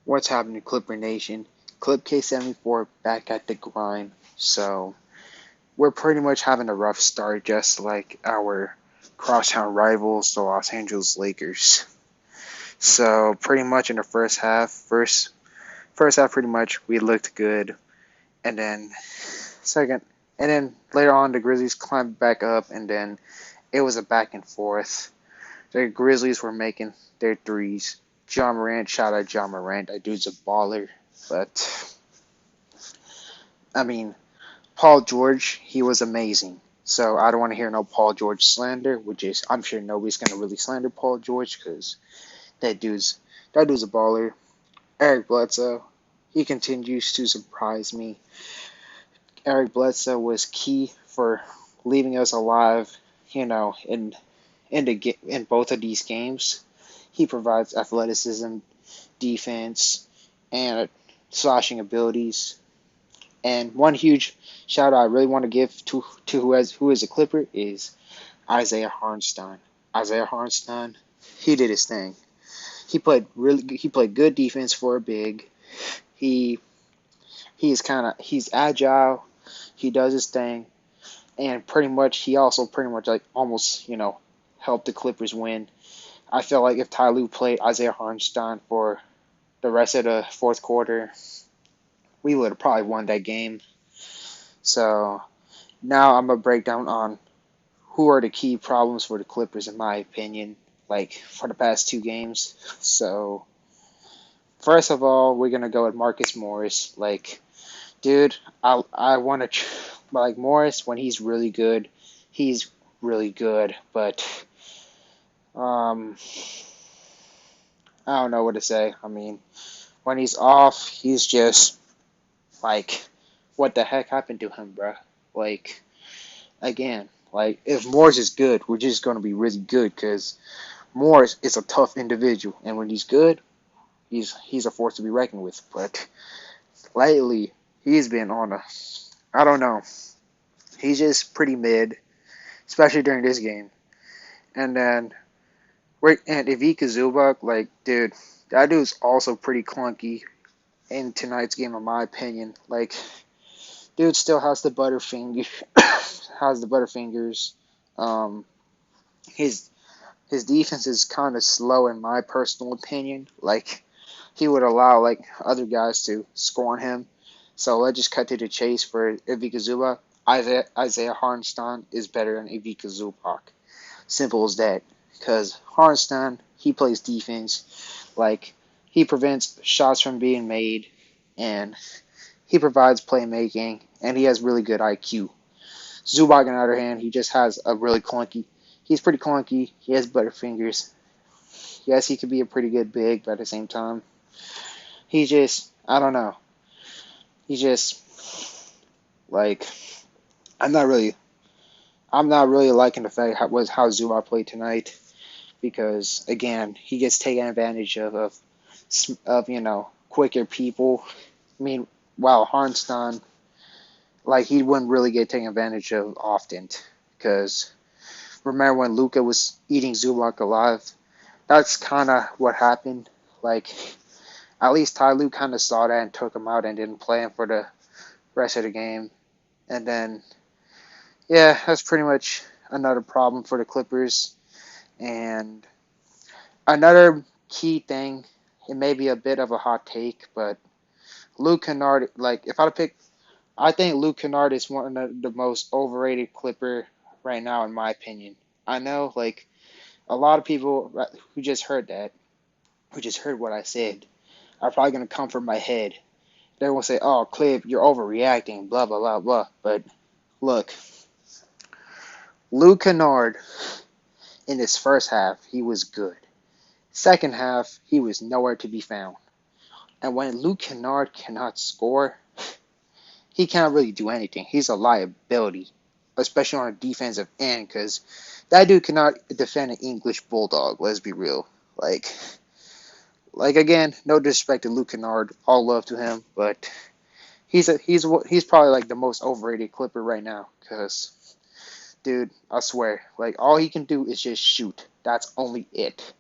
What's happening, Clipper Nation? Clip K74 back at the grind. So, we're pretty much having a rough start, just like our crosstown rivals, the Los Angeles Lakers. So, pretty much in the first half, pretty much we looked good, and then second, and then later on the Grizzlies climbed back up, and then it was a back and forth. The Grizzlies were making their threes. John Morant, shout out John Morant. That dude's a baller. But, I mean, Paul George, he was amazing. So I don't want to hear no Paul George slander, which is, I'm sure nobody's going to really slander Paul George because that dude's, that dude's a baller. Eric Bledsoe, he continues to surprise me. Eric Bledsoe was key for leaving us alive, in both of these games. He provides athleticism, defense, and slashing abilities. And one huge shout out I really want to give to who is a Clipper is Isaiah Hartenstein. Isaiah Hartenstein, he did his thing. He played good defense for a big. He he's agile. He does his thing, and he also pretty much like almost helped the Clippers win. I feel like if Ty Lue played Isaiah Hartenstein for the rest of the fourth quarter, we would have probably won that game. So now I'm gonna break down on who are the key problems for the Clippers in my opinion, like for the past two games. So first of all, we're gonna go with Marcus Morris. Like, dude, I want to like Morris when he's really good. He's really good, but um, I don't know what to say. I mean, when he's off, he's just like, what the heck happened to him, bruh? Like, again, like if Morris is good, we're just gonna be really good because Morris is a tough individual, and when he's good, he's a force to be reckoned with. But lately, he's been on a, I don't know, he's just pretty mid, especially during this game. And then and Ivica Zubac, like, dude, that dude's also pretty clunky in tonight's game, in my opinion. Like, dude still has the butterfinger, has the butterfingers. Um, his his defense is kind of slow in my personal opinion. Like, he would allow like other guys to score on him. So let's just cut to the chase for Ivica Zubac. Isaiah Hartenstein is better than Ivica Zubac. Simple as that. Because Hartenstein, he plays defense. Like, he prevents shots from being made, and he provides playmaking, and he has really good IQ. Zubac, on the other hand, he just has a really clunky. He's pretty clunky. He has butterfingers. Yes, he could be a pretty good big, but at the same time, he just, I don't know. He just, like, I'm not really, I'm not really liking the fact how Zubac played tonight because again, he gets taken advantage of quicker people. I mean, while Hartenstein, like, he wouldn't really get taken advantage of often because remember when Luka was eating Zubac alive? That's kind of what happened. Like, at least Ty Lue kind of saw that and took him out and didn't play him for the rest of the game. And then, yeah, that's pretty much another problem for the Clippers. And another key thing, it may be a bit of a hot take, but Luke Kennard, like, if I had to pick, I think Luke Kennard is one of the most overrated Clipper right now, in my opinion. I know, like, a lot of people who just heard that, who just heard what I said, are probably going to come from my head. They're going to say, oh, Clip, you're overreacting, blah, blah, blah, blah. But look, Luke Kennard, in his first half, he was good. Second half, he was nowhere to be found. And when Luke Kennard cannot score, he cannot really do anything. He's a liability, especially on a defensive end, because that dude cannot defend an English bulldog. Let's be real. Like again, no disrespect to Luke Kennard, all love to him, but he's probably like the most overrated Clipper right now. Because, dude, I swear, like all he can do is just shoot. That's only it.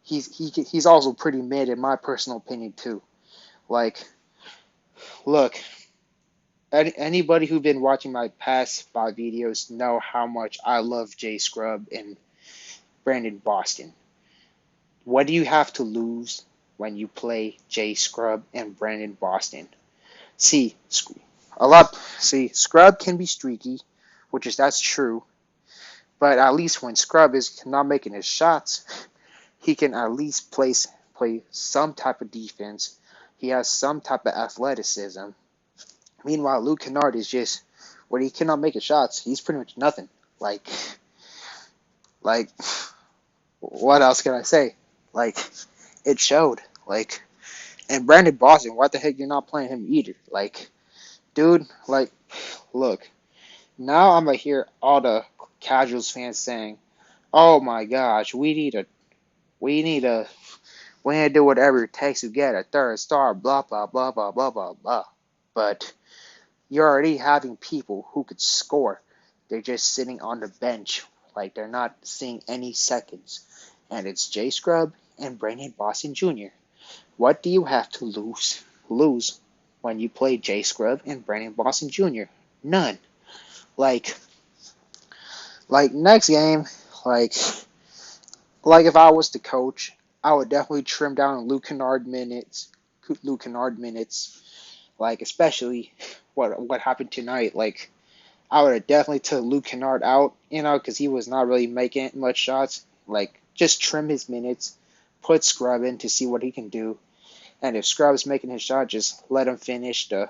He's also pretty mid in my personal opinion too. Like, look, anybody who's been watching my past 5 videos know how much I love Jay Scrub and Brandon Boston. What do you have to lose when you play Jay Scrub and Brandon Boston? See, Scrub can be streaky, that's true. But at least when Scrub is not making his shots, he can at least play some type of defense. He has some type of athleticism. Meanwhile, Luke Kennard is just when he cannot make his shots, he's pretty much nothing. Like, like, what else can I say? Like, it showed. Like, and Brandon Boston, why the heck you're not playing him either? Like, dude, like, look, now I'm gonna hear all the casuals fans saying, "Oh my gosh, we need to do whatever it takes to get a third star." Blah blah blah blah blah blah blah. But you're already having people who could score. They're just sitting on the bench, like they're not seeing any seconds, and it's Jay Scrub and Brandon Boston Jr. What do you have to lose when you play Jay Scrub and Brandon Boston Jr.? None. Like next game, like if I was the coach, I would definitely trim down Luke Kennard minutes. Like especially what happened tonight. Like I would have definitely took Luke Kennard out, because he was not really making much shots. Like just trim his minutes, put Scrub in to see what he can do. And if Scrub's making his shot, just let him finish the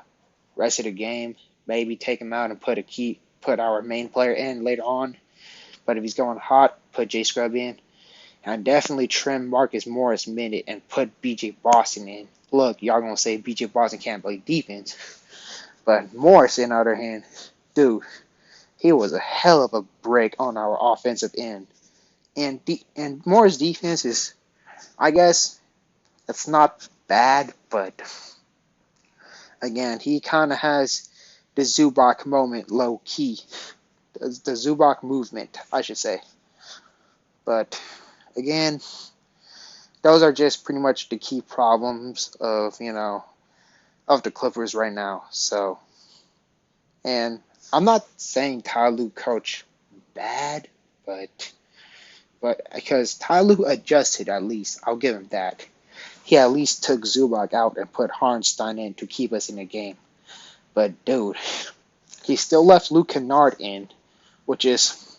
rest of the game. Maybe take him out and put our main player in later on. But if he's going hot, put Jay Scrub in. And definitely trim Marcus Morris minute and put BJ Boston in. Look, y'all gonna say BJ Boston can't play defense. But Morris, on the other hand, dude, he was a hell of a break on our offensive end. And Morris' defense is, I guess, it's not bad, but again, he kind of has the Zubac moment low key. The Zubac movement, I should say. But again, those are just pretty much the key problems of the Clippers right now. So, and I'm not saying Ty Lue coach bad, but because Ty Lue adjusted, at least I'll give him that. He at least took Zubac out and put Harnstein in to keep us in the game. But dude, he still left Luke Kennard in, which is,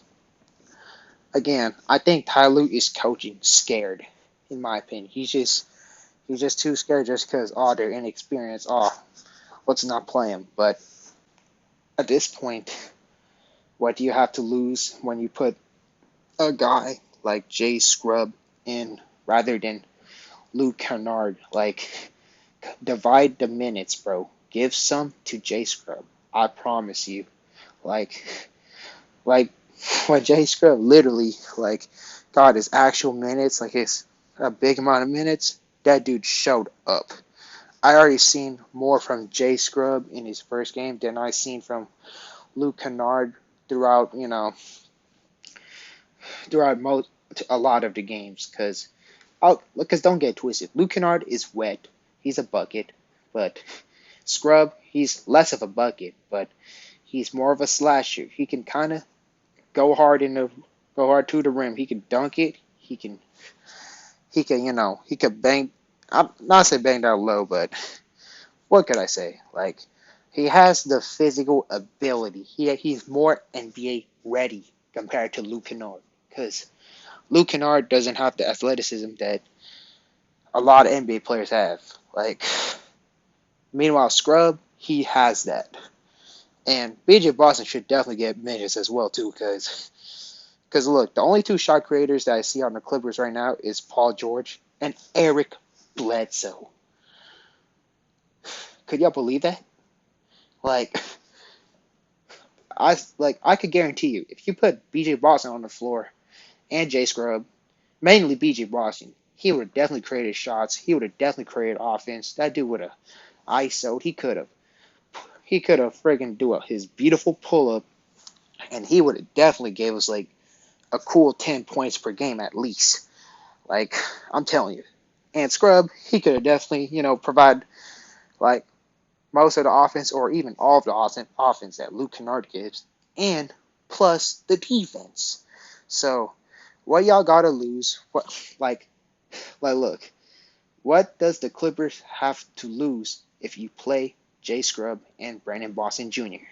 again, I think Ty Lue is coaching scared, in my opinion. He's just too scared just because, they're inexperienced. Let's not play him. But at this point, what do you have to lose when you put a guy like Jay Scrub in rather than Luke Kennard? Like, divide the minutes, bro. Give some to Jay Scrub. I promise you. Like when Jay Scrub literally got his actual minutes, a big amount of minutes, that dude showed up. I already seen more from Jay Scrub in his first game than I seen from Luke Kennard throughout a lot of the games. Because don't get twisted, Luke Kennard is wet. He's a bucket, but Scrub, he's less of a bucket, but he's more of a slasher. He can kind of go hard to the rim. He can dunk it. He can bang. I'm not saying bang down low, but what could I say? He has the physical ability. He's more NBA ready compared to Luke Kennard, because Luke Kennard doesn't have the athleticism that a lot of NBA players have. Meanwhile, Scrub, he has that. And BJ Boston should definitely get minutes as well, too, because look, the only two shot creators that I see on the Clippers right now is Paul George and Eric Bledsoe. Could y'all believe that? I could guarantee you, if you put BJ Boston on the floor and Jay Scrub, mainly BJ Boston, he would have definitely created shots. He would have definitely created offense. That dude would have ISO'd. He could have friggin' do his beautiful pull-up, and he would have definitely gave us a cool 10 points per game at least. I'm telling you. And Scrub, he could have definitely, provide like most of the offense, or even all of the offense that Luke Kennard gives, and plus the defense. So, what y'all gotta lose? Look, what does the Clippers have to lose if you play Jay Scrubb and Brandon Boston Jr.?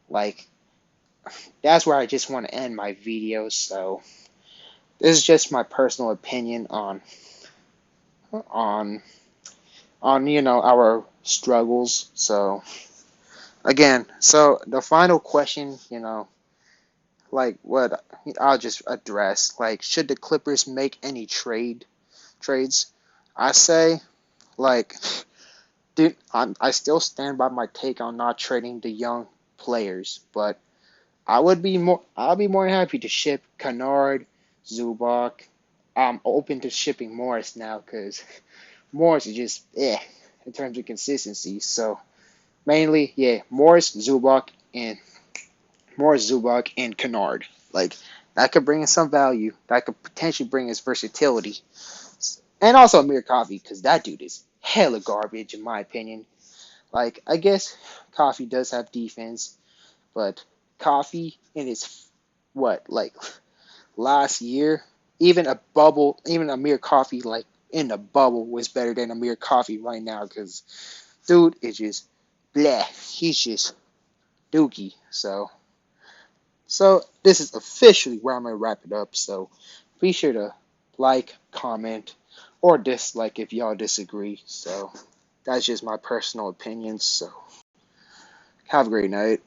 Like, that's where I just want to end my video. So, this is just my personal opinion on our struggles. So, again, so the final question, like what I'll just address, like, should the Clippers make any trades? I say, like, dude, I still stand by my take on not trading the young players, but I'll be more than happy to ship Kennard, Zubac. I'm open to shipping Morris now because Morris is just in terms of consistency. So mainly, yeah, Morris, Zubac, and Kennard. Like, that could bring us some value. That could potentially bring us versatility. And also Amir Coffee, because that dude is hella garbage, in my opinion. Like, I guess Coffee does have defense, but Coffee in his, like, last year, even Amir Coffee, like, in the bubble was better than Amir Coffee right now, because dude is just bleh. He's just dookie. So this is officially where I'm gonna wrap it up. So be sure to like, comment, or dislike if y'all disagree. So that's just my personal opinion. So have a great night.